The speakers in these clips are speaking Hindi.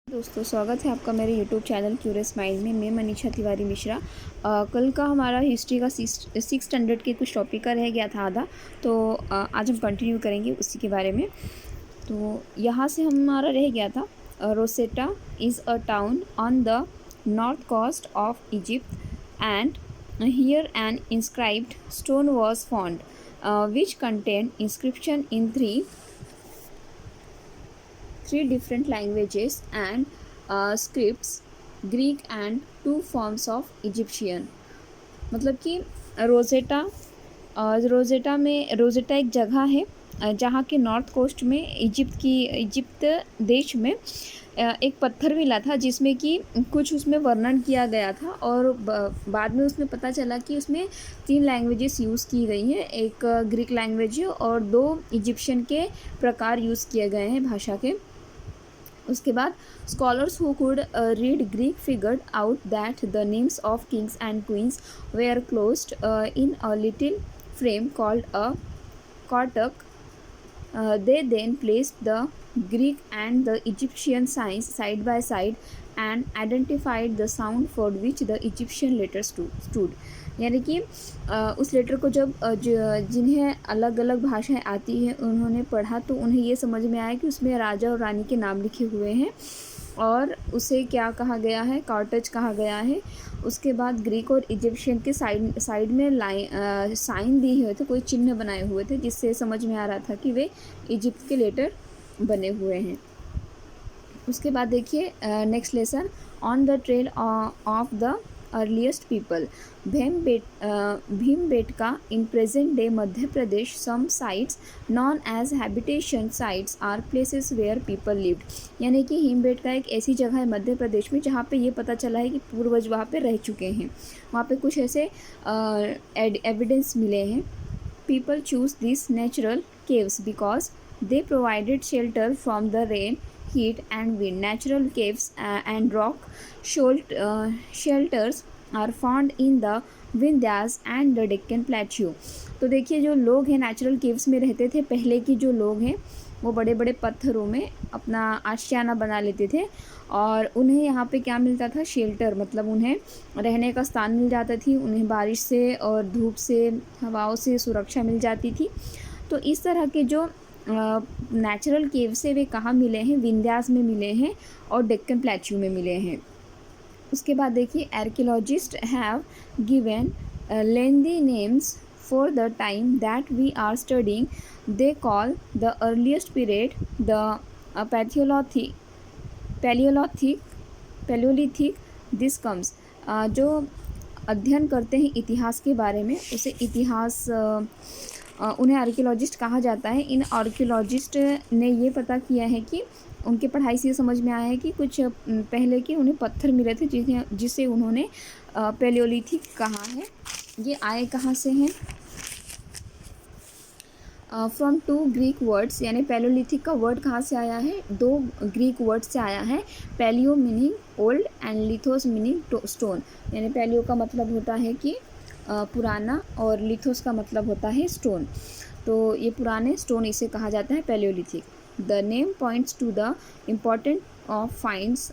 दोस्तों, स्वागत है आपका मेरे YouTube चैनल क्यूरियस माइंड में। मैं मनीषा तिवारी मिश्रा। कल का हमारा हिस्ट्री का सिक्स स्टैंडर्ड के कुछ टॉपिक का रह गया था आधा, तो आज हम कंटिन्यू करेंगे उसी के बारे में। तो यहाँ से हमारा रह गया था, Rosetta is a town on the north coast of Egypt and here an inscribed stone was found which contain inscription in three different languages and scripts, Greek and two forms of Egyptian। मतलब कि रोजेटा रोजेटा एक जगह है जहाँ के नॉर्थ कोस्ट में इजिप्ट देश में एक पत्थर मिला था जिसमें कि कुछ उसमें वर्णन किया गया था, और बाद में उसमें पता चला कि उसमें 3 लैंग्वेजेस यूज़ की गई हैं। एक ग्रीक लैंग्वेज और 2 इजिप्शियन के प्रकार यूज़ किए गए हैं भाषा के। उसके बाद scholars who could read Greek figured out that the names of kings and queens were closed in a little frame called a cartouche. They then placed the Greek and the Egyptian signs side by side and identified the sound for which the Egyptian letter stood। यानी कि उस लेटर को जब जिन्हें अलग अलग भाषाएं आती हैं उन्होंने पढ़ा तो उन्हें ये समझ में आया कि उसमें राजा और रानी के नाम लिखे हुए हैं, और उसे क्या कहा गया है, कॉर्टेज कहा गया है। उसके बाद ग्रीक और इजिप्शियन के साइड में साइन दिए हुए थे, कोई चिन्ह बनाए हुए थे, जिससे समझ में आ रहा था कि वे इजिप्ट के लेटर बने हुए हैं। उसके बाद देखिए next lesson, on the trail of the earliest people Bhimbetka in present day Madhya Pradesh. Some sites known as habitation sites are places where people lived. यानी कि भीमबेटका एक ऐसी जगह है मध्य प्रदेश में जहाँ पे ये पता चला है कि पूर्वज वहाँ पे रह चुके हैं। वहाँ पे कुछ ऐसे एविडेंस मिले हैं। People choose this natural caves because they provided shelter from the rain, heat and wind। Natural caves and rock shelters are found in the Vindhyas and the Deccan Plateau। तो देखिए जो लोग हैं नेचुरल केव्स में रहते थे। पहले की जो लोग हैं वो बड़े बड़े पत्थरों में अपना आशियाना बना लेते थे, और उन्हें यहाँ पे क्या मिलता था, शेल्टर, मतलब उन्हें रहने का स्थान मिल जाता थी। उन्हें बारिश से और धूप से, हवाओं से सुरक्षा मिल जाती थी। तो इस तरह के जो नेचुरल केव से वे कहाँ मिले हैं, विंध्यास में मिले हैं और डेक्कन प्लेट्यू में मिले हैं। उसके बाद देखिए archaeologists have given lengthy names for the time that we are studying. They call the earliest period the palaeolithic. This comes, जो अध्ययन करते हैं इतिहास के बारे में उसे इतिहास उन्हें आर्कियोलॉजिस्ट कहा जाता है। इन आर्कियोलॉजिस्ट ने ये पता किया है कि उनके पढ़ाई से ये समझ में आया है कि कुछ पहले के उन्हें पत्थर मिले थे जिसे उन्होंने पैलियोलिथिक कहा है। ये आए कहाँ से हैं, फ्रॉम 2 ग्रीक वर्ड्स। यानी पैलियोलिथिक का वर्ड कहाँ से आया है, 2 ग्रीक वर्ड से आया है। Palaeo meaning old and lithos meaning stone. यानी पैलियो का मतलब होता है कि पुराना, और लिथोस का मतलब होता है स्टोन। तो ये पुराने स्टोन इसे कहा जाता है palaeolithic. The name points to the important of finds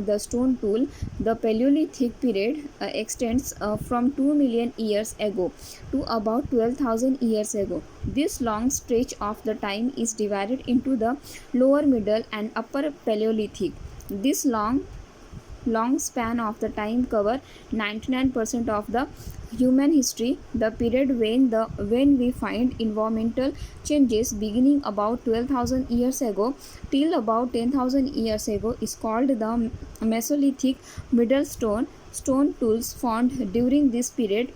the stone tool। The Paleolithic period extends from 2 million years ago to about 12,000 years ago। This long stretch of the time is divided into the lower, middle and upper Paleolithic। This long span of the time cover 99% of the human history। The period when we find environmental changes beginning about 12,000 years ago till about 10,000 years ago is called the Mesolithic। Middle stone tools found during this period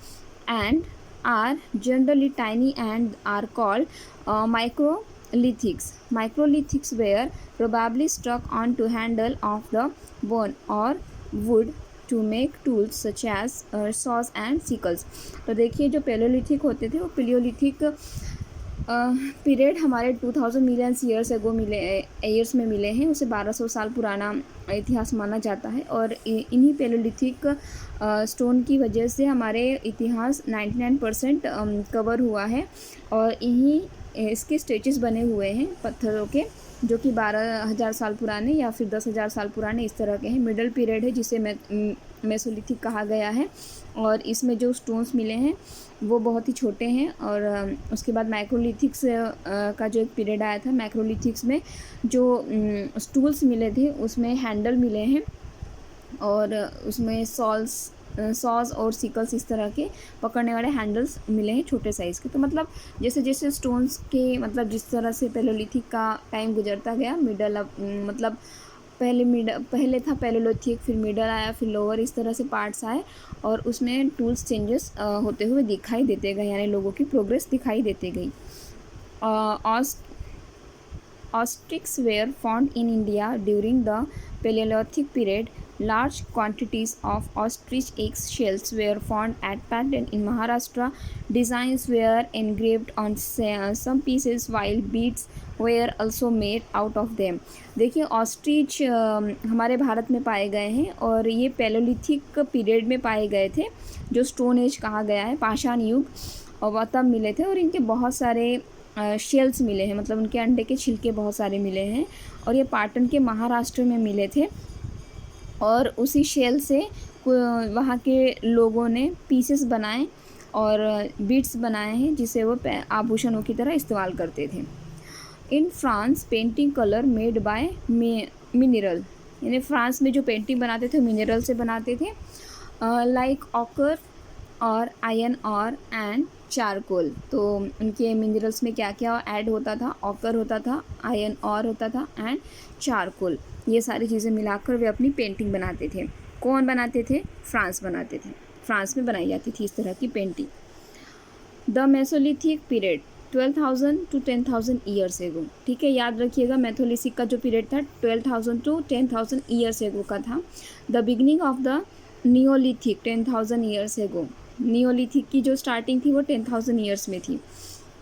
and are generally tiny and are called microlithics। Microlithics were probably stuck onto handle of the bone or wood to make tools such as saws and sickles। तो देखिए जो पैलियोलिथिक होते थे वो पैलियोलिथिक पीरियड हमारे 2000 मिलियन ईयर्स में मिले हैं। उसे 1200 साल पुराना इतिहास माना जाता है, और इन्हीं पैलियोलिथिक स्टोन की वजह से हमारे इतिहास 99% कवर हुआ है, और इन्हीं इसके स्टेचेस बने हुए हैं पत्थरों के। जो कि 12,000 साल पुराने या फिर 10,000 साल पुराने इस तरह के हैं। मिडल पीरियड है जिसे मेसोलिथिक कहा गया है, और इसमें जो स्टोन्स मिले हैं वो बहुत ही छोटे हैं। और उसके बाद मैक्रोलिथिक्स का जो एक पीरियड आया था, मैक्रोलिथिक्स में जो स्टूल्स मिले थे उसमें हैंडल मिले हैं, और उसमें सॉस और सिकल्स इस तरह के पकड़ने वाले हैंडल्स मिले हैं छोटे साइज़ के। तो मतलब जैसे जैसे स्टोन्स के मतलब जिस तरह से पैलेयोलिथिक का टाइम गुजरता गया, मतलब पहले था पैलेयोलिथिक, फिर मिडल आया, फिर लोअर, इस तरह से पार्ट्स आए और उसमें टूल्स चेंजेस होते हुए दिखाई देते गए, यानी लोगों की प्रोग्रेस दिखाई देती गई। Ostriches were found in India during the Paleolithic period. Large quantities of ostrich egg shells were found at Patan in Maharashtra. Designs were engraved on some pieces, while beads were also made out of them. देखिए ऑस्ट्रिच हमारे भारत में पाए गए हैं और ये पैलेयोलिथिक पीरियड में पाए गए थे, जो स्टोन एज कहा गया है, पाषाण युग, और वह तब मिले थे। और इनके बहुत सारे शेल्स मिले हैं, मतलब उनके अंडे के छिलके बहुत सारे मिले हैं, और ये पाटन के महाराष्ट्र में मिले थे। और उसी शेल से वहाँ के लोगों ने पीसेस बनाए और बीड्स बनाए हैं, जिसे वो आभूषणों की तरह इस्तेमाल करते थे। In France painting colour made by mineral, यानी फ्रांस में जो पेंटिंग बनाते थे मिनरल से बनाते थे, लाइक ऑकर और आयरन और एंड चारकोल। तो उनके मिनरल्स में क्या क्या ऐड होता था, ऑकर होता था, आयरन और होता था, एंड चारकोल। ये सारी चीज़ें मिलाकर वे अपनी पेंटिंग बनाते थे। कौन बनाते थे? फ्रांस बनाते थे। फ्रांस में बनाई जाती थी इस तरह की painting. The Mesolithic period 12,000 to 10,000 years ago. ठीक है, याद रखिएगा मेसोलिथिक का जो पीरियड था 12,000 to 10,000 ईयर्स एगो का था। The beginning of the Neolithic 10,000 years ago. Neolithic की जो स्टार्टिंग थी वो 10,000 ईयर्स में थी।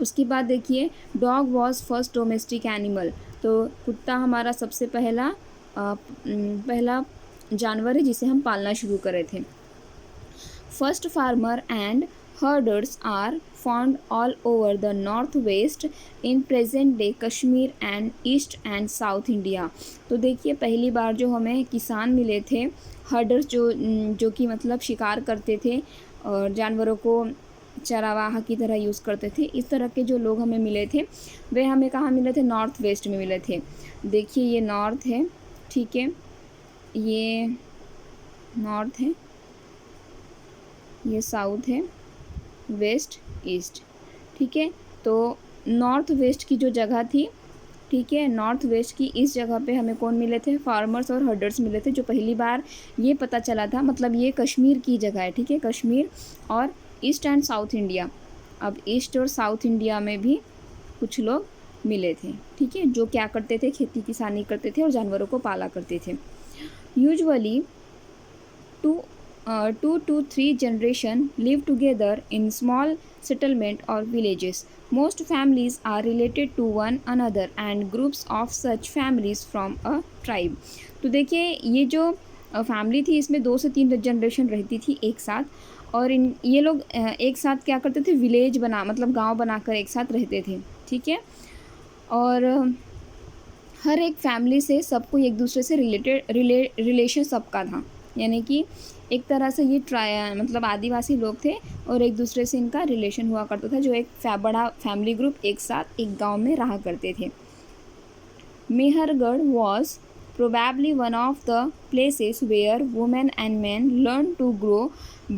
उसके बाद देखिए, dog was first domestic animal. तो कुत्ता हमारा सबसे पहला जानवर है जिसे हम पालना शुरू करे थे। First farmer and herders are found all over the northwest in present day Kashmir and east and south India। तो देखिए, पहली बार जो हमें किसान मिले थे, हर्डर्स जो कि मतलब शिकार करते थे और जानवरों को चरावाह की तरह यूज़ करते थे, इस तरह के जो लोग हमें मिले थे वे हमें कहाँ मिले थे? नॉर्थ वेस्ट में मिले थे। देखिए, ये नॉर्थ है, ठीक है, ये नॉर्थ है, ये साउथ है, वेस्ट, ईस्ट। ठीक है, तो नॉर्थ वेस्ट की जो जगह थी, ठीक है, नॉर्थ वेस्ट की इस जगह पे हमें कौन मिले थे? फार्मर्स और हर्डर्स मिले थे। जो पहली बार ये पता चला था, मतलब ये कश्मीर की जगह है, ठीक है, कश्मीर और ईस्ट एंड साउथ इंडिया। अब ईस्ट और साउथ इंडिया में भी कुछ लोग मिले थे, ठीक है, जो क्या करते थे? खेती किसानी करते थे और जानवरों को पाला करते थे। Usually 2 to 3 generation live together in small settlement or villages. Most families are related to one another and groups of such families from a tribe। तो देखिए, ये जो फैमिली थी इसमें 2 से 3 जनरेशन रहती थी एक साथ, और ये लोग एक साथ क्या करते थे? विलेज मतलब गांव बनाकर एक साथ रहते थे, ठीक है। और हर एक फैमिली से सबको एक दूसरे से रिलेशन सबका था, यानी कि एक तरह से ये मतलब आदिवासी लोग थे और एक दूसरे से इनका रिलेशन हुआ करता था, जो एक बड़ा फैमिली ग्रुप एक साथ एक गांव में रहा करते थे। Mehrgarh was probably one of the places where women and men learned to grow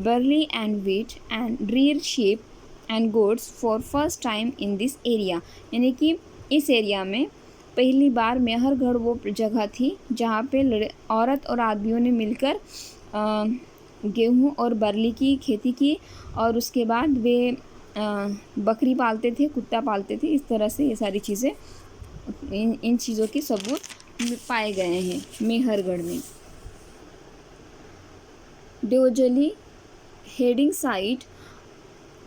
barley and wheat and rear sheep and goats for first time in this area। यानी कि इस एरिया में पहली बार मेहरगढ़ वो जगह थी जहाँ पे औरत और आदमियों ने मिलकर गेहूँ और बरली की खेती की, और उसके बाद वे बकरी पालते थे, कुत्ता पालते थे। इस तरह से ये सारी चीज़ें, इन चीज़ों के सबूत पाए गए हैं मेहरगढ़ में। Daojali Hading site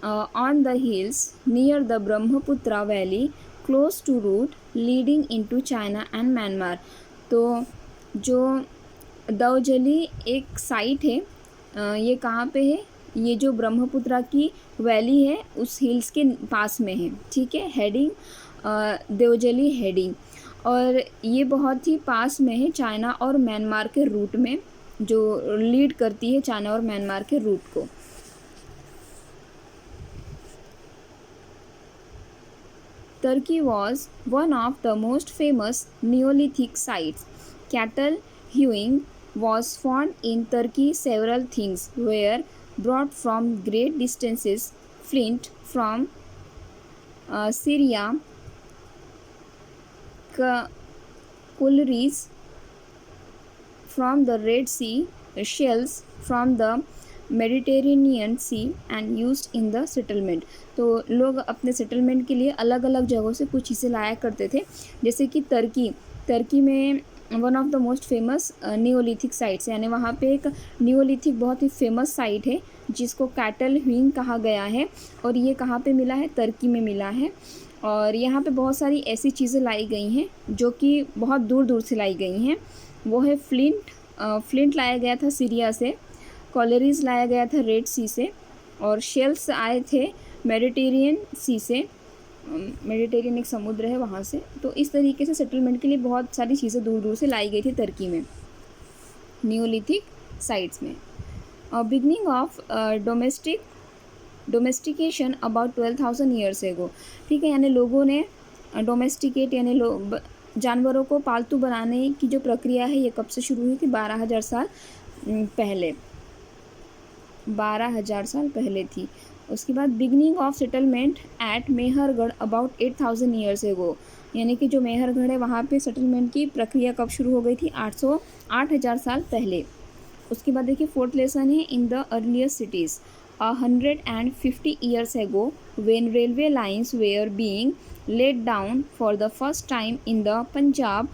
on the hills near the Brahmaputra valley close to route leading into China and Myanmar. तो जो देवजली एक साइट है, ये कहाँ पे है? ये जो ब्रह्मपुत्रा की वैली है उस हिल्स के पास में है, ठीक है। हेडिंग देवजली हेडिंग, और ये बहुत ही पास में है चाइना और म्यांमार के रूट में, जो लीड करती है चाइना और म्यांमार के रूट को। Turkey was one of the most famous Neolithic sites. Cattle hewing was found in Turkey. Several things were brought from great distances: flint from Syria, collieries from the Red Sea, shells from the Mediterranean Sea and used in the settlement. तो लोग अपने सेटलमेंट के लिए अलग अलग जगहों से कुछ चीज़ें लाया करते थे, जैसे कि टर्की में one of the most famous Neolithic sites, यानी वहाँ पे एक नियोलिथिक बहुत ही फेमस साइट है जिसको कैटल ह्यूइंग कहा गया है, और ये कहाँ पे मिला है? टर्की में मिला है। और यहाँ पे बहुत सारी ऐसी चीज़ें लाई गई हैं जो कि बहुत दूर दूर से लाई गई हैं। वो है फ्लिंट लाया गया था सीरिया से, कॉलरीज लाया गया था रेड सी से, और शेल्स आए थे मेडिटेरियन सी से, मेडिटेरियन एक समुद्र है वहाँ से। तो इस तरीके से सेटलमेंट के लिए बहुत सारी चीज़ें दूर दूर से लाई गई थी टर्की में, नियोलिथिक साइट्स में। Beginning of domestication about 12,000 years ago. ठीक है, यानी लोगों ने डोमेस्टिकेट यानी जानवरों को पालतू बनाने की जो प्रक्रिया है ये कब से शुरू हुई थी? 12,000 साल पहले, 12,000 साल पहले थी। उसके बाद beginning of settlement at Mehrgarh about 8,000 years ago, यानी कि जो मेहरगढ़ है वहाँ पे सेटलमेंट की प्रक्रिया कब शुरू हो गई थी? 8,000 साल पहले। उसके बाद देखिए फोर्थ लेसन है in the earliest cities 150 years ago when railway lines were being laid down for the first time in the Punjab,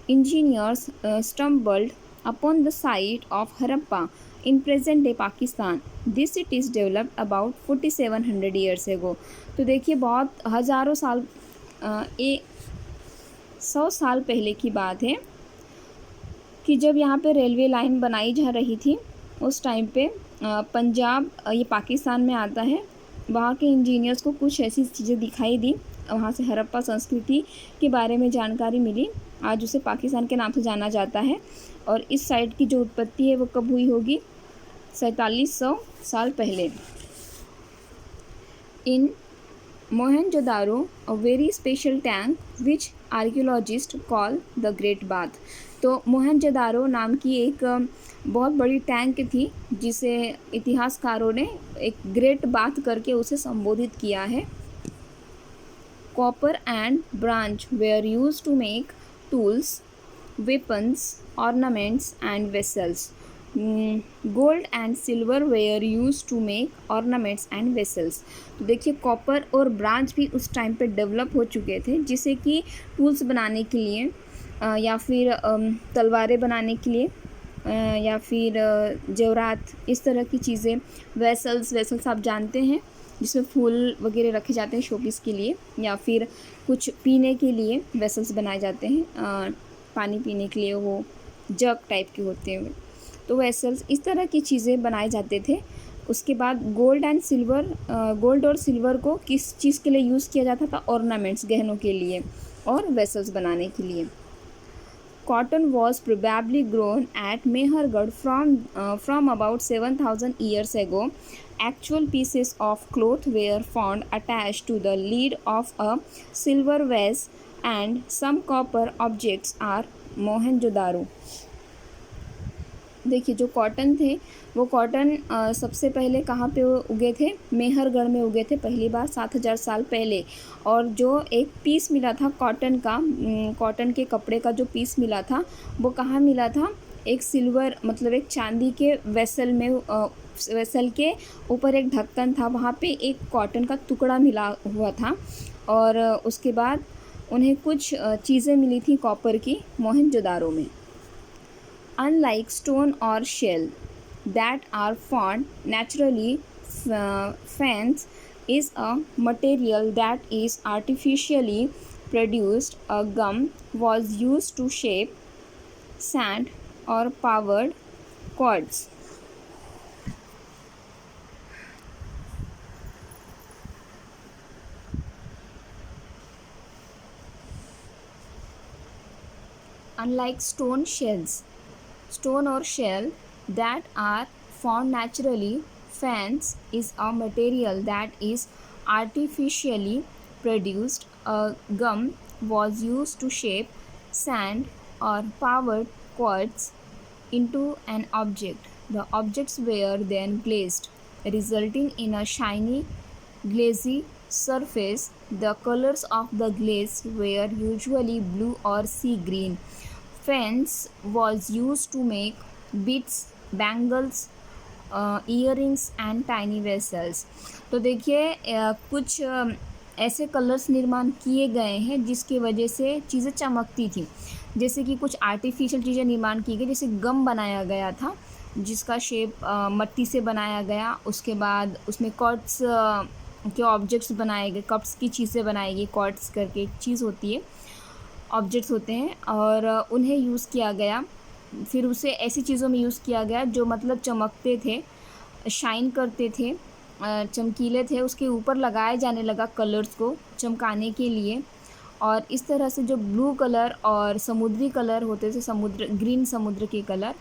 engineers stumbled upon the site of Harappa in present day Pakistan. This city is developed about 4,700 years ago. तो देखिए बहुत हज़ारों साल 100 साल पहले की बात है कि जब यहाँ पे रेलवे लाइन बनाई जा रही थी, उस टाइम पे पंजाब ये पाकिस्तान में आता है, वहाँ के इंजीनियर्स को कुछ ऐसी चीज़ें दिखाई दी, वहाँ से हड़प्पा संस्कृति के बारे में जानकारी मिली। आज उसे पाकिस्तान के नाम से जाना जाता है। और इस साइट की जो उत्पत्ति है वो कब हुई होगी? 4700 साल पहले। In Mohenjodaro a very special tank which archaeologists call the great bath. तो मोहनजोदारो नाम की एक बहुत बड़ी टैंक थी जिसे इतिहासकारों ने एक ग्रेट बाथ करके उसे संबोधित किया है। Copper and bronze were used to make tools, weapons, ornaments and vessels. Gold and silver were used to make ornaments and vessels. तो देखिए कॉपर और ब्रांच भी उस टाइम पे डेवलप हो चुके थे, जिसे कि टूल्स बनाने के लिए या फिर तलवारें बनाने के लिए या फिर जेवरात, इस तरह की चीज़ें। वेसल्स आप जानते हैं जिसमें फूल वगैरह रखे जाते हैं शोपीस के लिए, या फिर कुछ पीने के लिए वेसल्स बनाए जाते हैं, पानी पीने के लिए वो जग टाइप के होते हैं, तो वेसल्स इस तरह की चीज़ें बनाए जाते थे। उसके बाद गोल्ड और सिल्वर को किस चीज़ के लिए यूज़ किया जाता था? ऑर्नामेंट्स, गहनों के लिए और वेसल्स बनाने के लिए। Cotton was probably grown at Mehrgarh from about 7,000 years एगो। Actual pieces of cloth were found attached to the lid of a silver vase and some copper objects are Mohenjodaro. देखिए जो कॉटन थे वो कॉटन सबसे पहले कहाँ पे उगे थे? मेहरगढ़ में उगे थे पहली बार 7,000 साल पहले। और जो एक पीस मिला था कॉटन का, कॉटन के कपड़े का जो पीस मिला था वो कहाँ मिला था? एक सिल्वर मतलब एक चांदी के वेसल में, वेसल के ऊपर एक ढक्कन था, वहाँ पे एक कॉटन का टुकड़ा मिला हुआ था। और उसके बाद उन्हें कुछ चीज़ें मिली थी कॉपर की मोहनजोदारो में। Unlike stone or shell that are found naturally, fence is a material that is artificially produced. A gum was used to shape sand or powered cords. Unlike stone or shell that are found naturally, fence is a material that is artificially produced. A gum was used to shape sand or powdered quartz into an object. The objects were then glazed, resulting in a shiny, glazy surface. The colors of the glaze were usually blue or sea green. Fence was used to make beads, bangles, earrings and tiny vessels. तो देखिए कुछ ऐसे कलर्स निर्माण किए गए हैं जिसकी वजह से चीज़ें चमकती थी। जैसे कि कुछ आर्टिफिशियल चीज़ें निर्माण की गई, जैसे गम बनाया गया था जिसका शेप मट्टी से बनाया गया। उसके बाद उसमें कॉर्ड्स के ऑब्जेक्ट्स बनाए गए, कप्स की चीज़ें बनाई गई, कॉर्ड्स करके एक चीज़ होती है, ऑब्जेक्ट्स होते हैं, और उन्हें यूज़ किया गया। फिर उसे ऐसी चीज़ों में यूज़ किया गया जो मतलब चमकते थे, शाइन करते थे, चमकीले थे। उसके ऊपर लगाया जाने लगा कलर्स को चमकाने के लिए। और इस तरह से जो ब्लू कलर और समुद्री कलर होते थे, ग्रीन समुद्र के कलर,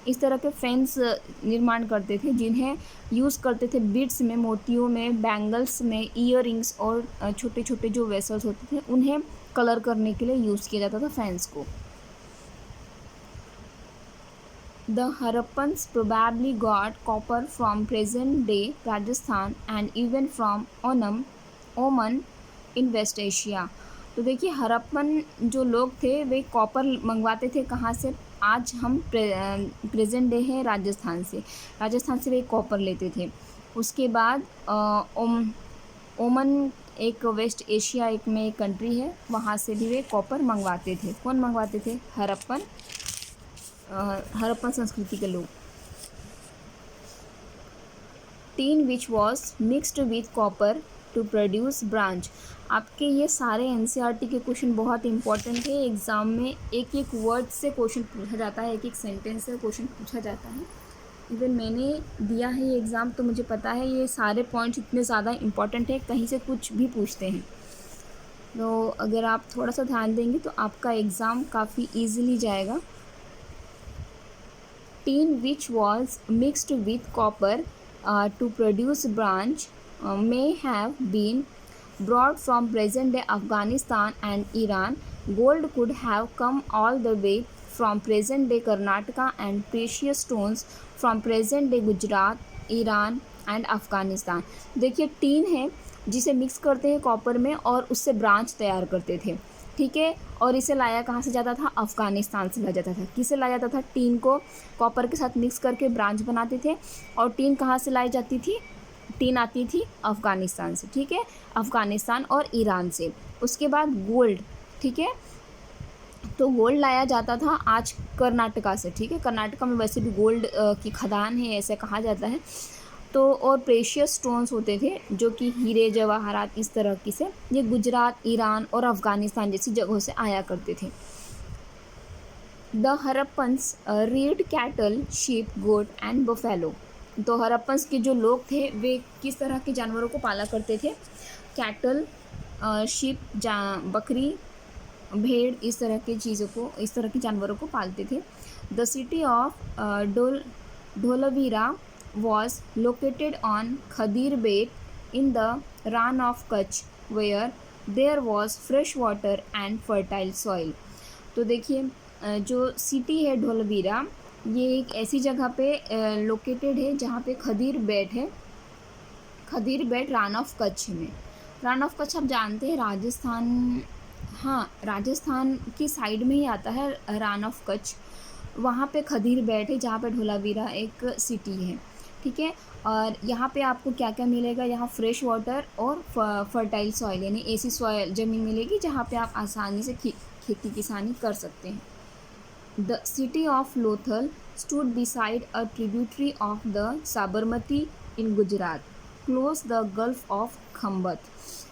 इस तरह के फेंस निर्माण करते थे जिन्हें यूज़ करते थे बीड्स में, मोतियों में, बैंगल्स में, ईयरिंग्स और छोटे छोटे जो वेसल्स होते थे उन्हें कलर करने के लिए यूज़ किया जाता था फेंस को। The Harappans probably got copper from present-day Rajasthan and even from Oman in West Asia। तो देखिए हरप्पन जो लोग थे वे कॉपर मंगवाते थे कहाँ से? आज हम प्रेजेंट डे है राजस्थान से वे कॉपर लेते थे। उसके बाद ओमन एक वेस्ट एशिया में एक कंट्री है, वहाँ से भी वे कॉपर मंगवाते थे। कौन मंगवाते थे? हरप्पन संस्कृति के लोग। Tin which was mixed with copper two produce branch. आपके ये सारे एनसीईआरटी के क्वेश्चन बहुत इंपॉर्टेंट है। एग्ज़ाम में एक एक वर्ड से क्वेश्चन पूछा जाता है, एक एक सेंटेंस से क्वेश्चन पूछा जाता है। इवन मैंने दिया है ये एग्ज़ाम तो मुझे पता है ये सारे पॉइंट्स इतने ज़्यादा इंपॉर्टेंट है, कहीं से कुछ भी पूछते हैं। तो अगर आप थोड़ा सा ध्यान देंगे तो आपका एग्ज़ाम काफ़ी ईजिली जाएगा। Tin which was mixed with copper to produce branch may have been brought from present-day Afghanistan and Iran. Gold could have come all the way from present-day Karnataka and precious stones from present-day Gujarat, Iran and Afghanistan। देखिए टीन है जिसे मिक्स करते हैं कॉपर में और उससे ब्रांच तैयार करते थे, ठीक है। और इसे लाया कहाँ से जाता था? अफ़गानिस्तान से लाया जाता था। किसे लाया जाता था? टीन को कॉपर के साथ मिक्स करके ब्रांच बनाते थे। और टीन कहाँ से लाई जाती थी? टीन आती थी अफ़गानिस्तान से, ठीक है, अफ़गानिस्तान और ईरान से। उसके बाद गोल्ड, ठीक है, तो गोल्ड लाया जाता था आज कर्नाटका से, ठीक है। कर्नाटका में वैसे भी गोल्ड की खदान है ऐसे कहा जाता है। तो और प्रेशियस स्टोन्स होते थे जो कि हीरे जवाहरात इस तरह की से, ये गुजरात, ईरान और अफ़गानिस्तान जैसी जगहों से आया करते थे। The Harappans reared cattle, sheep, goat and buffalo. तो हरप्पन्स के जो लोग थे वे किस तरह के जानवरों को पाला करते थे? कैटल, शीप, बकरी, भेड़, इस तरह की चीज़ों को, इस तरह के जानवरों को पालते थे। The city of Dholavira was located on Khadir Bait in the Rann of Kutch where there was fresh water and fertile soil। तो देखिए जो सिटी है ढोलवीरा, ये एक ऐसी जगह पे लोकेटेड है जहाँ पे खदीर बेट है। खदीर बेट रान ऑफ कच्छ में। रान ऑफ कच्छ आप जानते हैं राजस्थान, हाँ राजस्थान की साइड में ही आता है रान ऑफ कच्छ। वहाँ पे खदीर बेट है जहाँ पे ढोलावीरा एक सिटी है, ठीक है। और यहाँ पे आपको क्या क्या मिलेगा? यहाँ फ्रेश वाटर और फर्टाइल सॉइल यानी ऐसी सॉइल ज़मीन मिलेगी जहाँ पे आप आसानी से खेती किसानी कर सकते हैं। The city of Lothal stood beside a tributary of the Sabarmati in Gujarat close the gulf of Khambhat.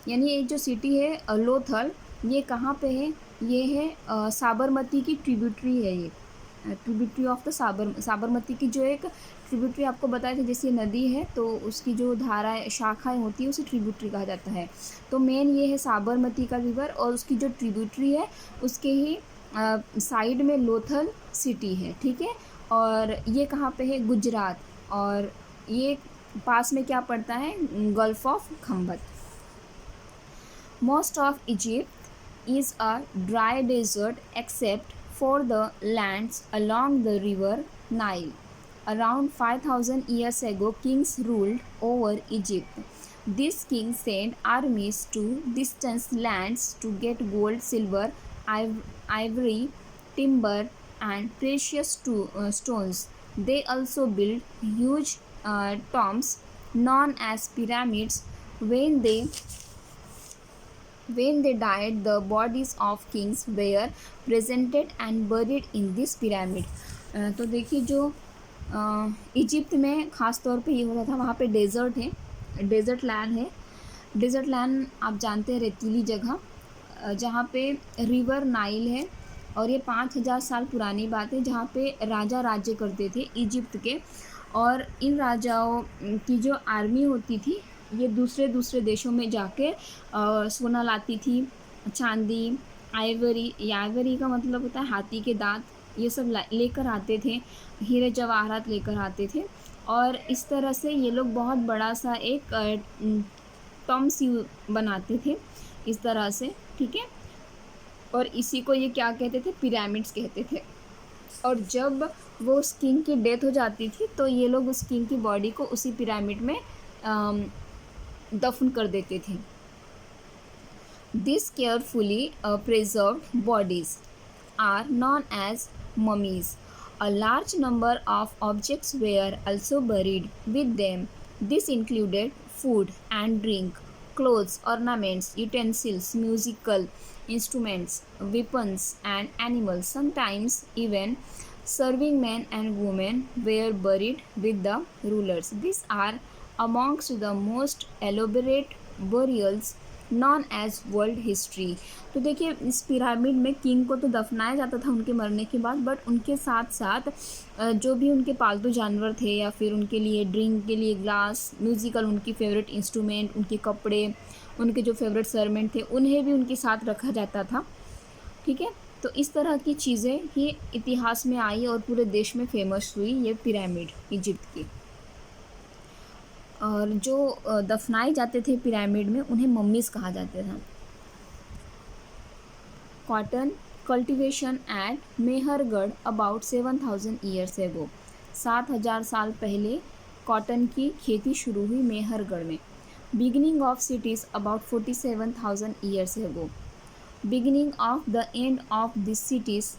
यानी ये जो सिटी है लोथल, ये कहाँ पे है? ये है साबरमती की ट्रिब्यूटरी है। ये ट्रिब्यूटरी ऑफ द साबरमती की जो एक ट्रिब्यूटरी आपको बताया था, जैसे नदी है तो उसकी जो धाराएं शाखाएं होती है उसे ट्रिब्यूटरी कहा जाता है। तो मेन ये है साबरमती का रिवर और उसकी जो ट्रिब्यूटरी है उसके ही साइड में लोथल सिटी है, ठीक है। और ये कहाँ पे है, गुजरात। और ये पास में क्या पड़ता है, Gulf of Khambhat. Most of Egypt is a dry desert except for the lands along the river Nile. Around 5,000 years ago, kings ruled over Egypt. These kings sent armies to distant lands to get gold, silver, ivory, timber, and precious stones. They also built huge tombs known as pyramids. When they when they died, the bodies of kings were presented and buried in this pyramid. तो देखिए जो इजिप्ट में ख़ास तौर पे ये होता था, वहाँ पे डेज़र्ट है, डेज़र्ट लैंड है। डेज़र्ट लैंड आप जानते हैं, रेतीली जगह, जहाँ पे रिवर नाइल है। और ये 5,000 साल पुरानी बात है, जहाँ पे राजा राज्य करते थे इजिप्ट के। और इन राजाओं की जो आर्मी होती थी, ये दूसरे दूसरे देशों में जाके सोना लाती थी, चांदी, आइवरी, आइवरी का मतलब होता है हाथी के दांत, ये सब लेकर आते थे, हीरे जवाहरात लेकर आते थे। और इस तरह से ये लोग बहुत बड़ा सा एक टम्स बनाते थे इस तरह से, ठीक है। और इसी को ये क्या कहते थे, पिरामिड्स कहते थे। और जब वो उस किंग की डेथ हो जाती थी, तो ये लोग उस किंग की बॉडी को उसी पिरामिड में दफन कर देते थे। These carefully preserved bodies are known as mummies. A large number of objects were also buried with them. This included food and drink, clothes, ornaments, utensils, musical instruments, weapons, and animals. Sometimes even serving men and women were buried with the rulers. These are amongst the most elaborate burials known as world history. तो देखिए इस पिरामिड में किंग को तो दफनाया जाता था उनके मरने के बाद, बट उनके साथ साथ जो भी उनके पालतू जानवर थे, या फिर उनके लिए ड्रिंक के लिए ग्लास, म्यूज़िकल, उनकी फेवरेट इंस्ट्रूमेंट, उनके कपड़े, उनके जो फेवरेट सर्वेंट थे, उन्हें भी उनके साथ रखा जाता था, ठीक है। तो इस तरह की चीज़ें ही इतिहास में आई और पूरे देश में फेमस हुई ये पिरामिड इजिप्ट की। और जो दफनाए जाते थे पिरामिड में, उन्हें मम्मीज़ कहा जाता था। Cotton cultivation at Mehrgarh about 7,000 years ago. 7,000 साल पहले कॉटन की खेती शुरू हुई मेहरगढ़ में। Beginning of cities about 47,000 years ago. Beginning of the end of this cities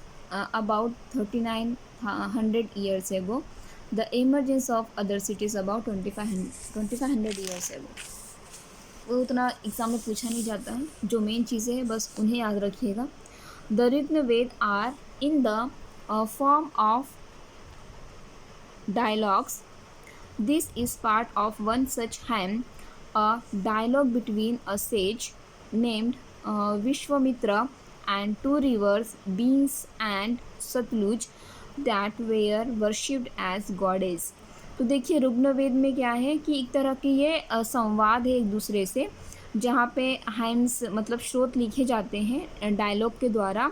about 3,900 years ago. The emergence of other cities about 2,500 years ago. वो उतना एग्ज़ाम में पूछा नहीं जाता है, जो मेन चीज़ें हैं बस उन्हें याद रखिएगा। The Rigveda are in the form of dialogues. This is part of one such hymn, a dialogue between a sage named Vishwamitra and two rivers, Beans and Satluj, that were worshipped as goddess. तो देखिए ऋग्वेद में क्या है कि एक तरह की ये संवाद है एक दूसरे से, जहाँ पे हाइम्स मतलब स्रोत लिखे जाते हैं डायलॉग के द्वारा।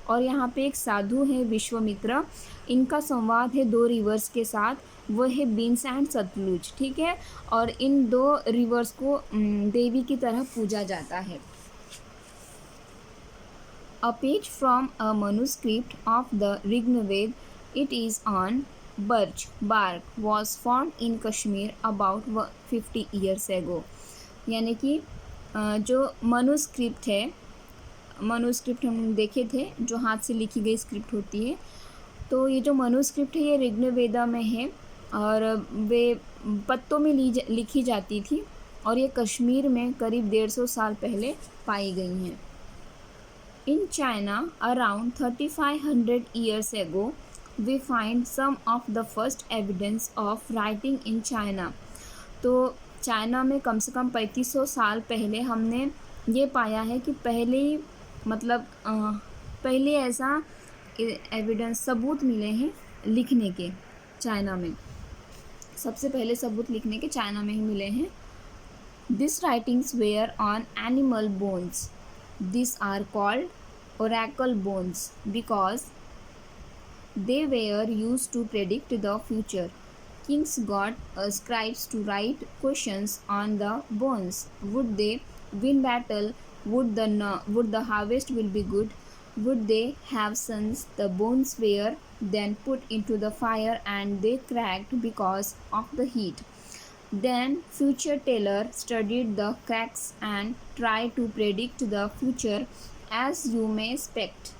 और यहाँ पे एक साधु है विश्वामित्र, इनका संवाद है दो रिवर्स के साथ, वो है बीन्स एंड सतलुज, ठीक है। और इन दो रिवर्स को देवी की तरह पूजा जाता है। A page from a manuscript of the Rigved, it is on birch bark, was found in Kashmir about 50 years ago. यानी कि जो मनुस्क्रिप्ट है, मनुस्क्रिप्ट हम देखे थे जो हाथ से लिखी गई स्क्रिप्ट होती है, तो ये जो मनुस्क्रिप्ट है ये ऋग्वेदा में है और वे पत्तों में लिखी जाती थी, और ये कश्मीर में करीब 150 साल पहले पाई गई हैं। In China, around 3,500 years ago, we find some of the first evidence of writing in China. तो चाइना में कम से कम 3,500 साल पहले हमने ये पाया है कि पहले ही मतलब पहले ऐसा एविडेंस सबूत मिले हैं लिखने के चाइना में। सबसे पहले सबूत लिखने के चाइना में ही मिले हैं। These writings were on animal bones. These are called oracle bones because they were used to predict the future. Kings got scribes to write questions on the bones. Would they win battle? Would the harvest will be good? Would they have sons? The bones were then put into the fire and they cracked because of the heat. Then future teller studied the cracks and tried to predict the future as you may expect.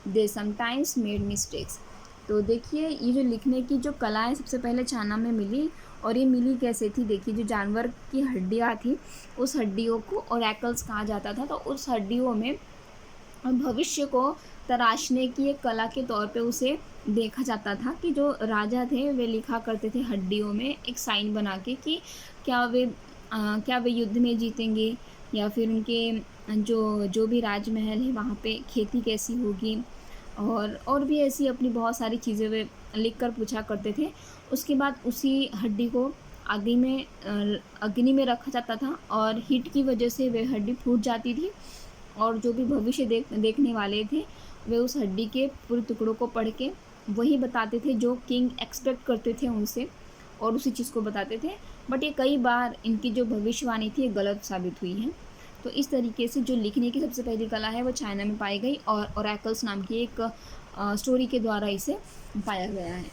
They sometimes made mistakes. तो देखिए ये जो लिखने की जो कला है सबसे पहले चाइना में मिली। और ये मिली कैसे थी, देखिए जो जानवर की हड्डियाँ थी उस हड्डियों को ओरेकल्स कहा जाता था। तो उस हड्डियों में भविष्य को तराशने की एक कला के तौर पे उसे देखा जाता था कि जो राजा थे वे लिखा करते थे हड्डियों में एक साइन बना के कि क्या वे युद्ध में जीतेंगे, या फिर उनके जो भी राजमहल है वहाँ पे खेती कैसी होगी, और भी ऐसी अपनी बहुत सारी चीज़ें वे लिख कर पूछा करते थे। उसके बाद उसी हड्डी को अग्नि में रखा जाता था और हीट की वजह से वे हड्डी फूट जाती थी। और जो भी भविष्य देखने वाले थे वे उस हड्डी के पूरे टुकड़ों को पढ़ के वही बताते थे जो किंग एक्सपेक्ट करते थे उनसे, और उसी चीज़ को बताते थे। बट ये कई बार इनकी जो भविष्यवाणी थी ये गलत साबित हुई है। तो इस तरीके से जो लिखने की सबसे पहली कला है वो चाइना में पाई गई और ओरेकल्स नाम की एक स्टोरी के द्वारा इसे पाया गया है।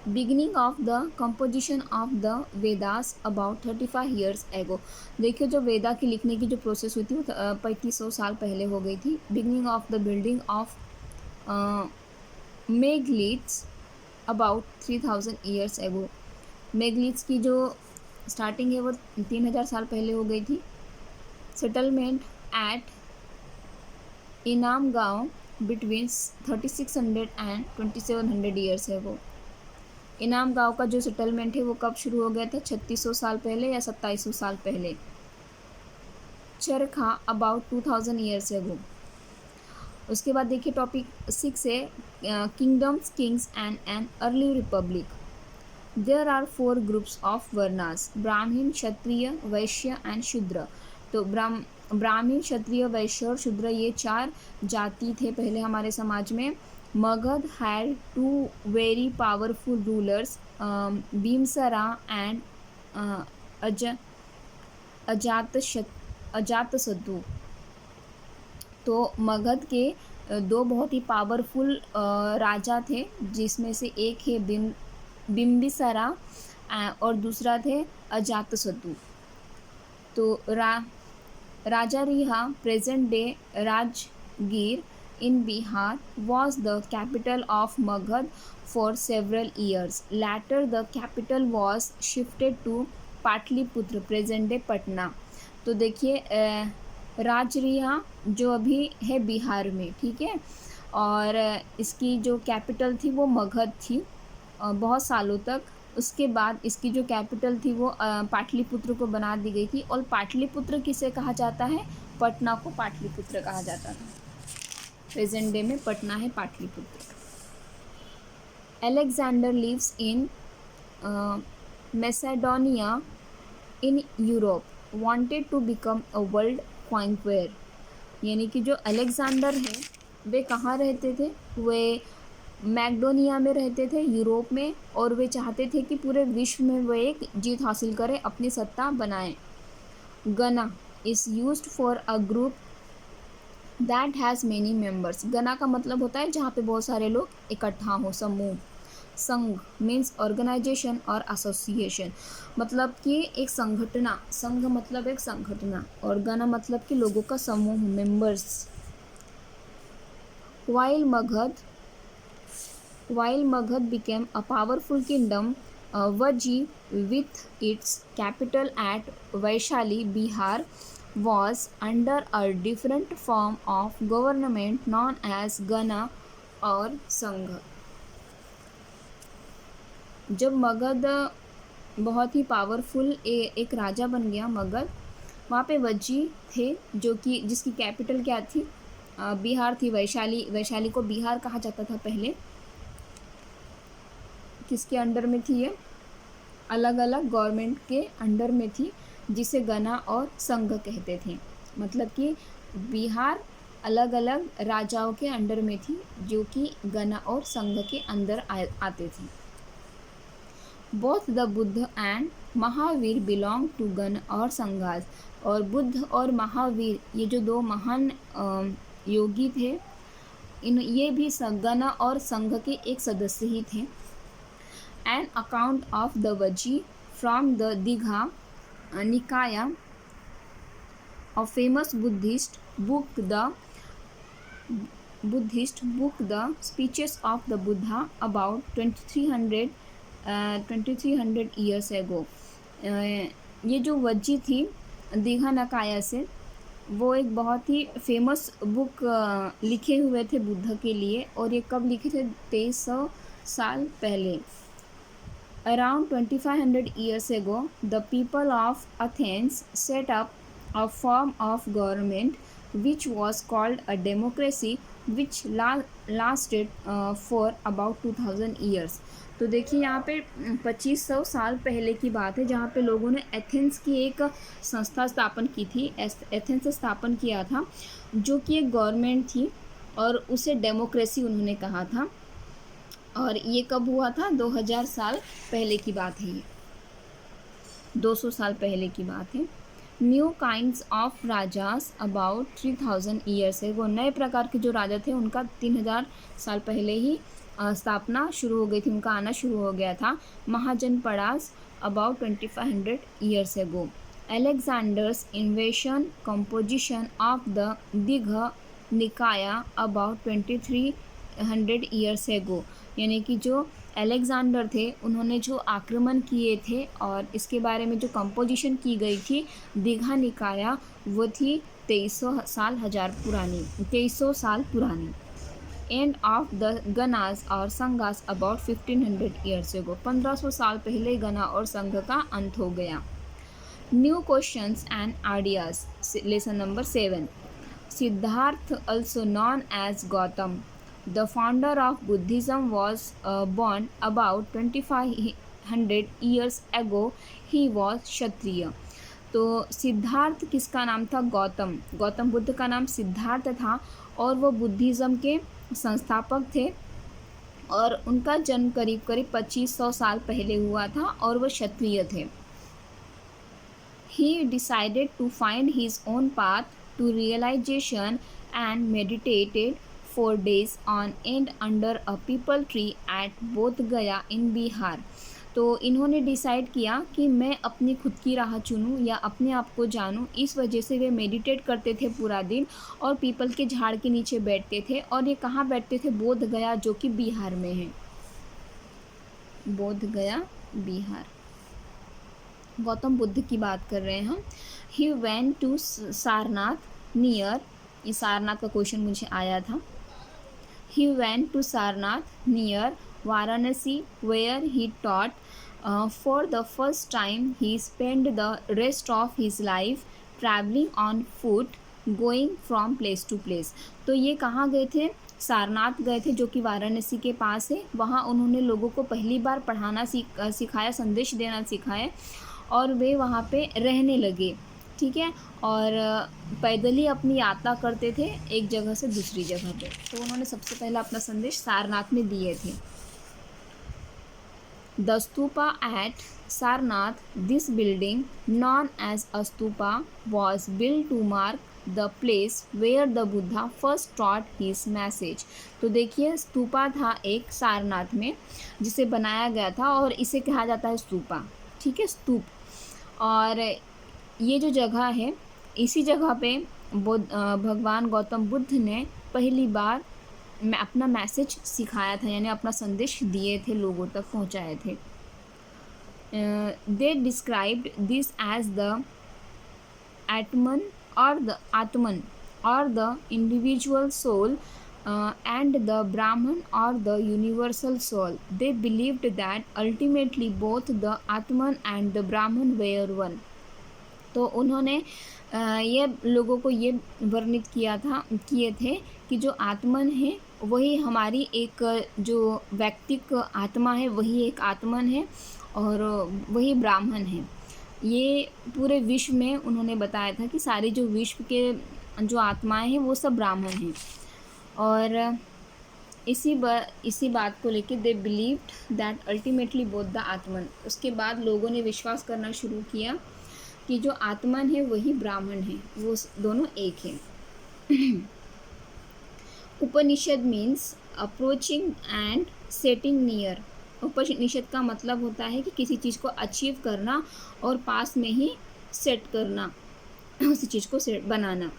Beginning of the composition of the Vedas about 35 years ago. देखिए जो वेदा की लिखने की जो प्रोसेस हुई थी वो 3500 साल पहले हो गई थी। Beginning of the building of megaliths about 3000 years ago. Megaliths की जो स्टार्टिंग है वो 3000 साल पहले हो गई थी। सेटलमेंट एट इनाम गांव बिटवीन 3600 एंड 2700 ईयर्स एगो। इनाम गांव का जो सेटलमेंट है वो कब शुरू हो गया था, 3600 साल पहले या 2700 साल पहले। चरखा अबाउट 2000 ईयर्स एगो। उसके बाद देखिए टॉपिक 6 है kingdoms, kings and an early republic. There are 4 groups of varnas, Brahmin, Kshatriya, Vysya and शूद्र। तो ब्राह्मण, क्षत्रिय, वैश्य और शूद्र ये 4 जाति थे पहले हमारे समाज में। Magad had 2 very powerful rulers, Bhimsara and Ajatashatru. तो मगध के 2 बहुत ही पावरफुल राजा थे जिसमें से एक है बिम्बिसारा और दूसरा थे अजातशत्रु। तो राजा रिहा present day Rajgir in Bihar was the capital of Magad for several years. Later the capital was shifted to Pataliputra present day Patna. तो देखिए राजरिहा जो अभी है बिहार में, ठीक है, और इसकी जो कैपिटल थी वो मगध थी बहुत सालों तक। उसके बाद इसकी जो कैपिटल थी वो पाटलिपुत्र को बना दी गई थी। और पाटलिपुत्र किसे कहा जाता है, पटना को पाटलिपुत्र कहा जाता था। प्रेजेंट डे में पटना है Pataliputra. Alexander lives in Macedonia in Europe, wanted to become a world conqueror. यानी कि जो अलेक्जेंडर है वे कहाँ रहते थे, वे मैकडोनिया में रहते थे यूरोप में, और वे चाहते थे कि पूरे विश्व में वे एक जीत हासिल करें, अपनी सत्ता बनाएं। गना is used for a group that has many members. गना का मतलब होता है जहाँ पे बहुत सारे लोग इकट्ठा हों, समूह। संघ मीन्स ऑर्गेनाइजेशन और एसोसिएशन, मतलब कि एक संगठना। संघ मतलब एक संगठना और गना मतलब कि लोगों का समूह, members. While Magad became a powerful kingdom, Vajji, with its capital at Vaishali, Bihar, was under a different form of government known as Gana और संघ। जब मगध बहुत ही पावरफुल एक राजा बन गया मगध, वहाँ पे वज्जी थे जो कि जिसकी कैपिटल क्या थी, बिहार थी, वैशाली। वैशाली को बिहार कहा जाता था पहले। किसके अंडर में थी ये, अलग अलग गवर्नमेंट के अंडर में थी, जिसे गना और संघ कहते थे। मतलब कि बिहार अलग अलग राजाओं के अंडर में थी, जो कि गना और संघ के अंदर आते थे। Both the Buddha and Mahavira belong to gana और संघास। और बुद्ध और महावीर, ये जो दो महान योगी थे, ये भी गण और संघ के एक सदस्य ही थे। An account of the Vajji from the Digha Nikaya, a famous Buddhist book, the speeches of the Buddha about 2300 years ago। ये जो वज्जी थी दीघा निकाया से, वो एक बहुत ही फेमस बुक लिखे हुए थे बुद्ध के लिए, और ये कब लिखे थे? 2300 साल पहले। Around 2500 years ago, the people of Athens set up a form of government which was called a democracy, which lasted for about 2000 years। तो देखिए यहाँ पे 2500 साल पहले की बात है, जहाँ पे लोगों ने एथेंस की एक संस्था स्थापन की थी। एथेंस स्थापन किया था, जो कि एक गवर्नमेंट थी, और उसे डेमोक्रेसी उन्होंने कहा था। और ये कब हुआ था? 2000 साल पहले की बात है, ये 200 साल पहले की बात है। New kinds of rajas about 3000 years है। वो नए प्रकार के जो राजा थे, उनका 3000 साल पहले ही स्थापना शुरू हो गई थी, उनका आना शुरू हो गया था। Mahajanapadas about 2500 years ago. Alexander's invasion composition of the Digha Nikaya about 2300 years ago. यानी कि जो अलेक्जेंडर थे, उन्होंने जो आक्रमण किए थे और इसके बारे में जो कंपोजिशन की गई थी दीघा निकाया, वो थी 2300 साल पुरानी। एंड ऑफ द गनास और संघास अबाउट 1500 ईयर्स एगो। 1500 साल पहले गना और संघ का अंत हो गया। New questions and ideas, lesson number 7। Siddharth also known as Gautam, the founder of Buddhism, was born about 2500 years ago. He was क्षत्रिय। तो सिद्धार्थ किसका नाम था? गौतम। गौतम बुद्ध का नाम सिद्धार्थ था, और वो बुद्धिज़्म के संस्थापक थे, और उनका जन्म करीब 2500 साल पहले हुआ था, और वो क्षत्रिय थे। He decided to find his own path to realization and meditated for days on end under a peepal tree at Bodh Gaya in Bihar। तो इन्होंने डिसाइड किया कि मैं अपनी खुद की राह चुनूं या अपने आप को जानूं। इस वजह से वे मेडिटेट करते थे पूरा दिन, और पीपल के झाड़ के नीचे बैठते थे। और ये कहाँ बैठते थे? बोध गया, जो कि बिहार में है। बोध गया, बिहार। गौतम बुद्ध की बात कर रहे हैं हम। He went to Sarnath near, ये सारनाथ का क्वेश्चन मुझे आया था। He went to Sarnath near Varanasi, where he taught for the first time. He spend the rest of his life travelling on foot, going from place to place. तो ये कहाँ गए थे? सारनाथ गए थे, जो कि वाराणसी के पास है। वहाँ उन्होंने लोगों को पहली बार पढ़ाना सिखाया, संदेश देना सिखाया, और वे वहाँ पे रहने लगे, ठीक है। और पैदल ही अपनी यात्रा करते थे एक जगह से दूसरी जगह पे। तो उन्होंने सबसे पहला अपना संदेश सारनाथ में दिए थे। The stupa at Sarnath, this building known as a stupa was build to mark the place where the Buddha first taught his message. तो देखिए, स्तूपा था एक सारनाथ में, जिसे बनाया गया था, और इसे कहा जाता है स्तूपा, ठीक है, स्तूप। और ये जो जगह है, इसी जगह पे भगवान गौतम बुद्ध ने पहली बार अपना मैसेज सिखाया था, यानी अपना संदेश दिए थे, लोगों तक पहुंचाए थे। They described this as the atman और the individual soul and the Brahman or the universal soul. They believed that ultimately both the Atman and the Brahman were one। तो उन्होंने ये लोगों को ये वर्णित किए थे कि जो आत्मन है वही हमारी एक, जो व्यक्तिक आत्मा है वही एक आत्मन है, और वही ब्राह्मण है। ये पूरे विश्व में उन्होंने बताया था कि सारे जो विश्व के जो आत्माएं हैं वो सब ब्राह्मण हैं। और इसी बात को लेके they believed that ultimately both the आत्मन, उसके बाद लोगों ने विश्वास करना शुरू किया कि जो आत्मन है वही ब्राह्मण है, वो दोनों एक हैं। Upanishad means approaching and setting near. Upanishad का मतलब होता है कि किसी चीज़ को अचीव करना और पास में ही सेट करना, उसी चीज़ को सेट बनाना।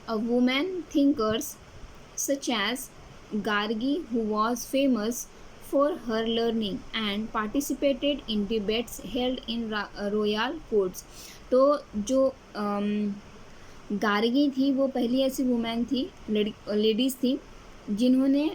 A women thinkers such as Gargi, who was famous for her learning and participated in debates held in royal courts। तो जो गार्गी थी वो पहली ऐसी वुमेन थी, लेडीज़ थी जिन्होंने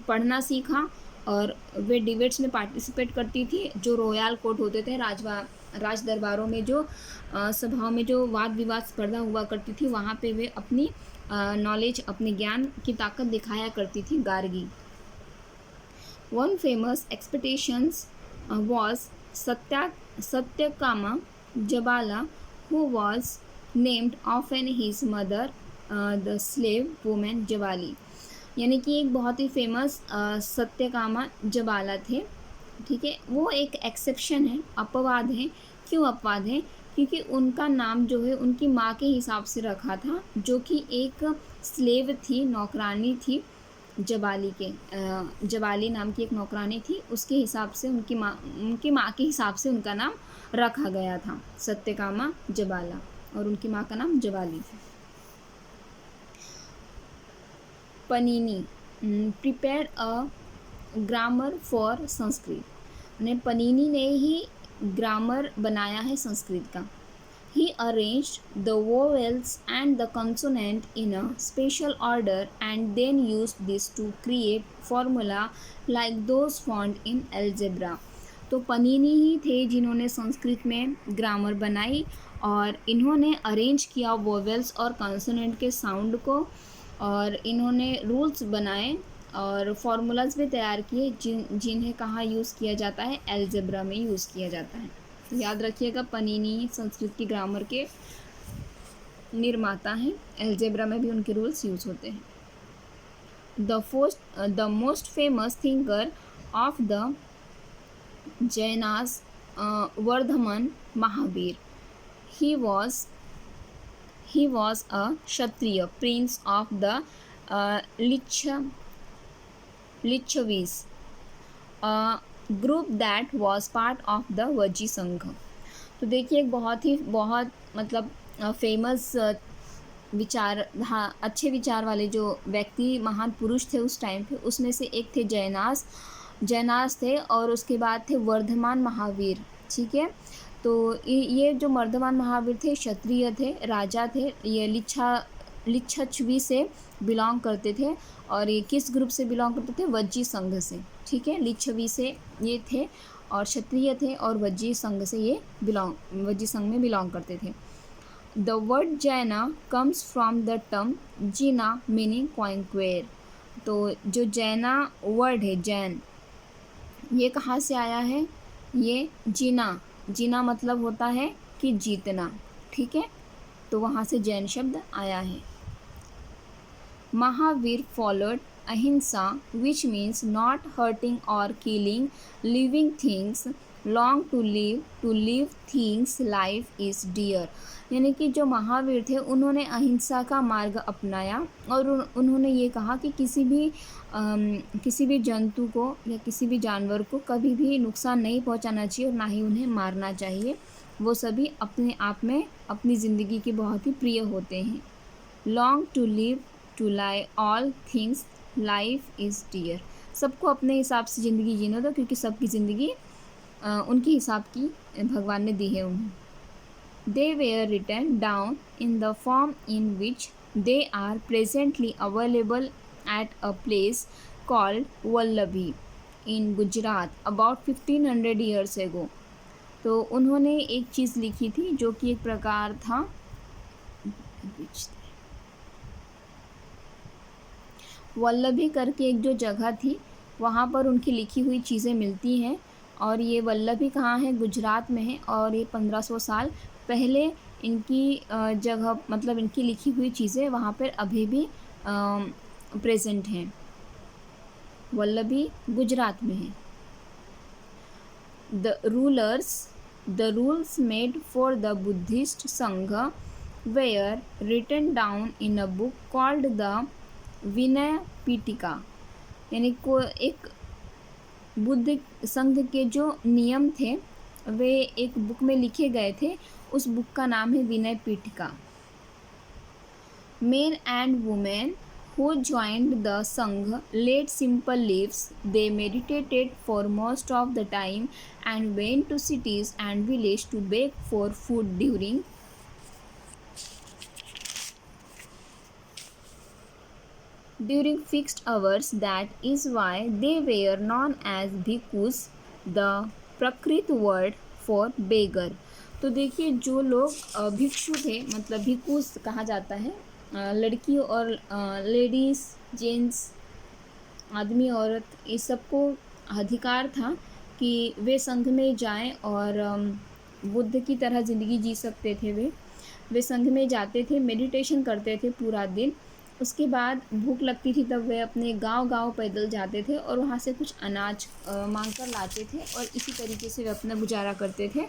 पढ़ना सीखा और वे डिबेट्स में पार्टिसिपेट करती थी। जो रॉयल कोर्ट होते थे, राज दरबारों में जो सभाओं में जो वाद विवाद स्पर्धा हुआ करती थी, वहाँ पे वे अपनी नॉलेज, अपने ज्ञान की ताकत दिखाया करती थी Gargi. One famous expectations was Satyakama Jabala, who was named often his mother the slave women Jabali. यानी कि एक बहुत ही फेमस सत्यकामा जबाला थे, ठीक है। वो एक एक्सेप्शन है, अपवाद है। क्यों अपवाद है? क्योंकि उनका नाम जो है उनकी माँ के हिसाब से रखा था, जो कि एक स्लेव थी, नौकरानी थी जबाली के। जबाली नाम की एक नौकरानी थी, उसके हिसाब से उनकी माँ के हिसाब से उनका नाम रखा गया था सत्यकामा जबाला, और उनकी माँ का नाम जबाली थी। Panini prepare a grammar for Sanskrit. ने पनीनी ने ही ग्रामर बनाया है संस्कृत का। He arranged the vowels and the consonant in a special order and then used this to create formula like those found in algebra। तो पनीनी ही थे जिन्होंने संस्कृत में ग्रामर बनाई, और इन्होंने अरेंज किया वोवेल्स और कंसोनेंट के साउंड को, और इन्होंने रूल्स बनाए और फार्मूलाज भी तैयार किए जिन्हें कहाँ यूज़ किया जाता है, एल्जेब्रा में यूज़ किया जाता है। तो याद रखिएगा, पनीनी संस्कृत की ग्रामर के निर्माता हैं, एल्जेब्रा में भी उनके रूल्स यूज़ होते हैं। The most famous thinker of the Jainas Vardhamana Mahavira. He was a Kshatriya prince of the Lichavis, a group that was part of the वजी संघ। तो देखिए, एक बहुत मतलब फेमस विचार, हाँ, अच्छे विचार वाले जो व्यक्ति, महान पुरुष थे उस टाइम पे, उसमें से एक थे जैनास थे, और उसके बाद थे वर्धमान महावीर, ठीक है। तो ये जो वर्धमान महावीर थे क्षत्रिय थे, राजा थे, ये लिच्छवी से बिलोंग करते थे, और ये किस ग्रुप से बिलोंग करते थे? वजी संघ से, ठीक है। लिच्छवी से ये थे और क्षत्रिय थे, और वजी संघ से ये वजी संघ में बिलोंग करते थे। The word Jaina comes from the term Jina meaning conqueror. तो जो जैना वर्ड है, जैन, ये कहाँ से आया है? ये जीना मतलब होता है कि जीतना, ठीक है। तो वहाँ से जैन शब्द आया है। Mahavira followed ahimsa, which means not hurting और killing living things, long to live things, life is dear. यानी कि जो महावीर थे उन्होंने अहिंसा का मार्ग अपनाया, और उन्होंने ये कहा कि किसी भी जंतु को या किसी भी जानवर को कभी भी नुकसान नहीं पहुंचाना चाहिए, और ना ही उन्हें मारना चाहिए। वो सभी अपने आप में अपनी ज़िंदगी के बहुत ही प्रिय होते हैं। Long to live to lie all things, life is dear. सबको अपने हिसाब से ज़िंदगी जीने दो, क्योंकि सबकी ज़िंदगी उनके हिसाब की भगवान ने दी है उन्हें। They were written down in the form in which they are presently available at a place called Vallabhi in Gujarat about 1500 years ago। तो उन्होंने एक चीज़ लिखी थी जो कि एक प्रकार था, वल्लभी करके एक जो जगह थी, वहाँ पर उनकी लिखी हुई चीज़ें मिलती हैं, और ये वल्लभी कहाँ है, गुजरात में है। और ये 1500 साल पहले इनकी जगह, मतलब इनकी लिखी हुई चीज़ें वहाँ पर अभी भी प्रेजेंट हैं। वल्लभी गुजरात में है। The rules made for the Buddhist Sangha were written down in a book called the Vinaya Pitika। यानी को एक बुद्ध संघ के जो नियम थे वे एक बुक में लिखे गए थे। उस बुक का नाम है विनय पीठिका। Men and women who joined the Sangha led simple lives. They meditated for most of the time and went to cities and villages to beg for food during fixed hours. That is why they were known as bhikkhus, the prakrit word for beggar। तो देखिए जो लोग भिक्षु थे, मतलब भिक्खुस कहा जाता है लड़की और लेडीज़, जेंट्स, आदमी, औरत, इस सबको अधिकार था कि वे संघ में जाएं और बुद्ध की तरह ज़िंदगी जी सकते थे। वे संघ में जाते थे, मेडिटेशन करते थे पूरा दिन। उसके बाद भूख लगती थी तब वे अपने गांव-गांव पैदल जाते थे और वहाँ से कुछ अनाज मांग कर लाते थे और इसी तरीके से वे अपना गुजारा करते थे।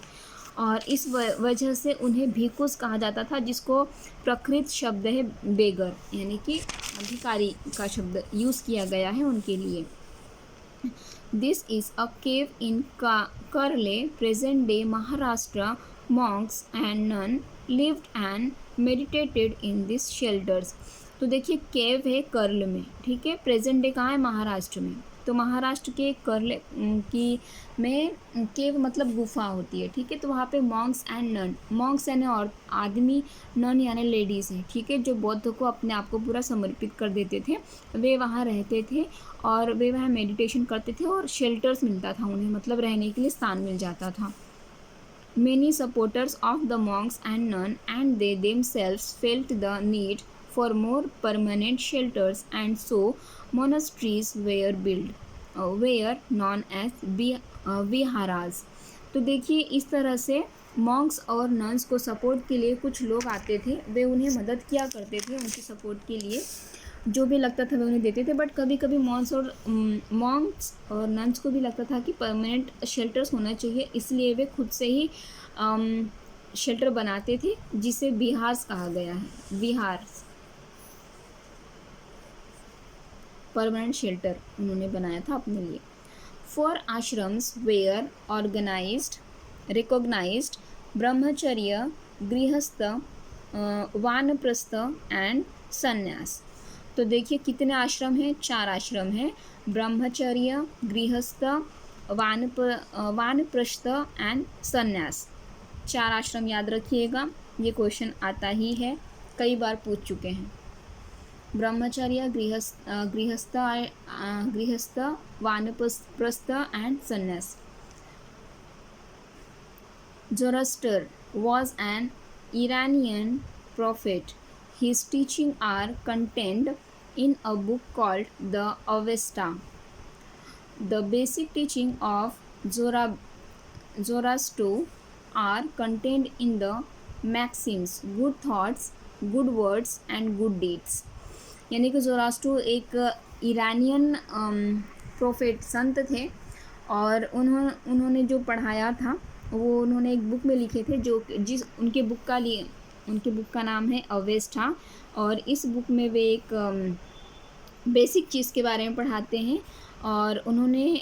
और इस वजह से उन्हें भिक्खुस कहा जाता था, जिसको प्रकृत शब्द है बेगर, यानी कि भिखारी का शब्द यूज़ किया गया है उनके लिए। This is a cave in Karle, present day Maharashtra. Monks and nun lived and meditated in this shelters. तो देखिए केव है कर्ल में, ठीक है। प्रेजेंट डे कहाँ है, महाराष्ट्र में। तो महाराष्ट्र के कर्ल की में केव मतलब गुफा होती है, ठीक है। तो वहाँ पे मॉन्क्स एंड नन, मॉन्क्स यानी और आदमी, नन यानी लेडीज़ हैं, ठीक है, जो बौद्ध को अपने आप को पूरा समर्पित कर देते थे। वे वहाँ रहते थे और वे वहाँ मेडिटेशन करते थे और शेल्टर्स मिलता था उन्हें, मतलब रहने के लिए स्थान मिल जाता था। Many supporters of the monks and nuns and they themselves felt the need for more permanent shelters, and so monasteries were built, were known as viharas। तो देखिए इस तरह से मॉन्क्स और नन्स को सपोर्ट के लिए कुछ लोग आते थे, वे उन्हें मदद किया करते थे, उनकी सपोर्ट के लिए जो भी लगता था वे उन्हें देते थे। बट कभी कभी मॉन्क्स और नन्स को भी लगता था कि परमानेंट शेल्टर्स होना चाहिए, इसलिए वे खुद से ही शेल्टर बनाते थे, जिसे विहार्स कहा गया है। विहार्स परमानेंट शेल्टर उन्होंने बनाया था अपने लिए। 4 आश्रम्स वेयर ऑर्गेनाइज्ड, रिकॉग्नाइज्ड: ब्रह्मचर्य, गृहस्थ, वानप्रस्थ एंड संन्यास। तो देखिए कितने आश्रम हैं, 4 आश्रम हैं। ब्रह्मचर्य, गृहस्थ, वानप्रस्थ एंड संन्यास। 4 आश्रम याद रखिएगा, ये क्वेश्चन आता ही है, कई बार पूछ चुके हैं। ब्रह्मचर्य, गृहस्थ, वानप्रस्थ एंड संन्यास। Zoroaster was an Iranian prophet. His teachings are contained in a book called the Avesta. The basic teaching of Zoroaster are contained in the maxims: good thoughts, good words and good deeds। यानी कि ज़ोरास्ट्रो एक ईरानियन प्रोफेट, संत थे, और उन्होंने जो पढ़ाया था वो उन्होंने एक बुक में लिखे थे, जो उनके बुक का नाम है अवेस्टा। और इस बुक में वे एक बेसिक चीज़ के बारे में पढ़ाते हैं, और उन्होंने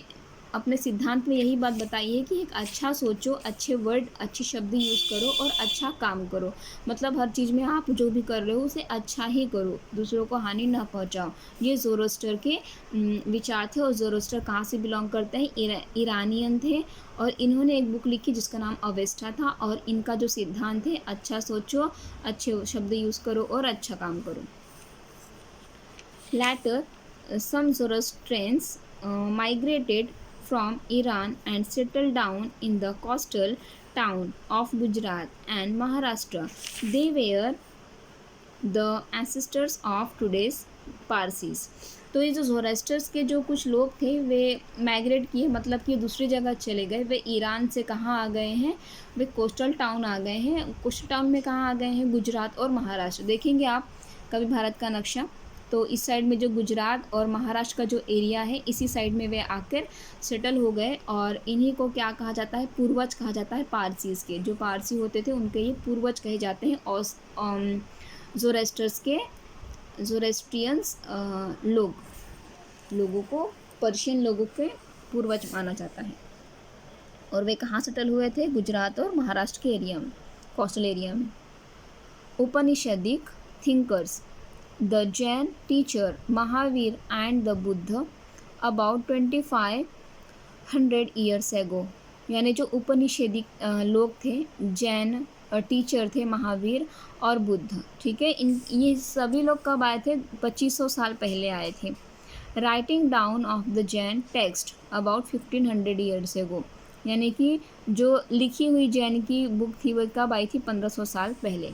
अपने सिद्धांत में यही बात बताई है कि एक अच्छा सोचो, अच्छे वर्ड, अच्छे शब्द यूज़ करो और अच्छा काम करो। मतलब हर चीज़ में आप जो भी कर रहे हो उसे अच्छा ही करो, दूसरों को हानि ना पहुंचाओ। ये ज़ोरोस्टर के विचार थे। और ज़ोरोस्टर कहाँ से बिलोंग करते हैं, ईरानियन थे, और इन्होंने एक बुक लिखी जिसका नाम अवेस्टा था। और इनका जो सिद्धांत है, अच्छा सोचो, अच्छे शब्द यूज़ करो और अच्छा काम करो। Later, some Zoroastrians migrated from Iran and settled down in the coastal town of Gujarat and Maharashtra. They were the ancestors of today's Parsis. तो ये जो ज़ोरास्ट्रर्स के जो कुछ लोग थे वे माइग्रेट किए, मतलब कि दूसरी जगह चले गए। वे ईरान से कहाँ आ गए हैं, वे कोस्टल टाउन आ गए हैं। कोस्टल टाउन में कहाँ आ गए हैं, गुजरात और महाराष्ट्र। देखेंगे आप कभी भारत का नक्शा, तो इस साइड में जो गुजरात और महाराष्ट्र का जो एरिया है, इसी साइड में वे आकर सेटल हो गए। और इन्हीं को क्या कहा जाता है, पूर्वज कहा जाता है पारसीज के। जो पारसी होते थे उनके ये पूर्वज कहे जाते हैं। और ज़ोरास्ट्रर्स के, ज़ोरास्ट्रियंस लोगों को पर्शियन लोगों के पूर्वज माना जाता है। और वे कहाँ सेटल हुए थे, गुजरात और महाराष्ट्र के एरिया में, कोस्टल एरिया में। Upanishadic thinkers, the Jain teacher Mahavir and the Buddha about 2500 years ago. यानी जो उपनिषदिक लोग थे, जैन टीचर थे महावीर और बुद्ध, ठीक है, इन ये सभी लोग कब आए थे, 2500 साल पहले आए थे। Writing down of the Jain text about 1500 years ago. यानी कि जो लिखी हुई जैन की बुक थी वो कब आई थी, 1500 साल पहले।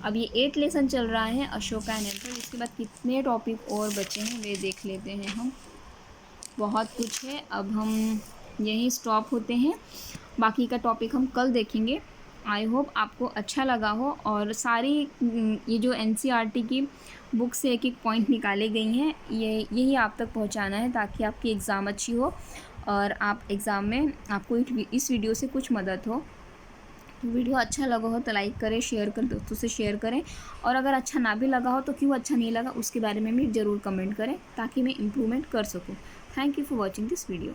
अब ये 8 लेसन चल रहा है अशोका एंड एम्पायर। इसके बाद कितने टॉपिक और बचे हैं वे देख लेते हैं हम। बहुत कुछ है, अब हम यहीं स्टॉप होते हैं। बाकी का टॉपिक हम कल देखेंगे। आई होप आपको अच्छा लगा हो। और सारी ये जो एनसीईआरटी की बुक से एक एक पॉइंट निकाले गई हैं, यही आप तक पहुंचाना है ताकि आपकी एग्ज़ाम अच्छी हो और आप एग्ज़ाम में आपको इस वीडियो से कुछ मदद हो। तो वीडियो अच्छा लगा हो तो लाइक करें, शेयर करें, दोस्तों से शेयर करें। और अगर अच्छा ना भी लगा हो तो क्यों अच्छा नहीं लगा उसके बारे में भी ज़रूर कमेंट करें ताकि मैं इम्प्रूवमेंट कर सकूँ। Thank you for watching this video.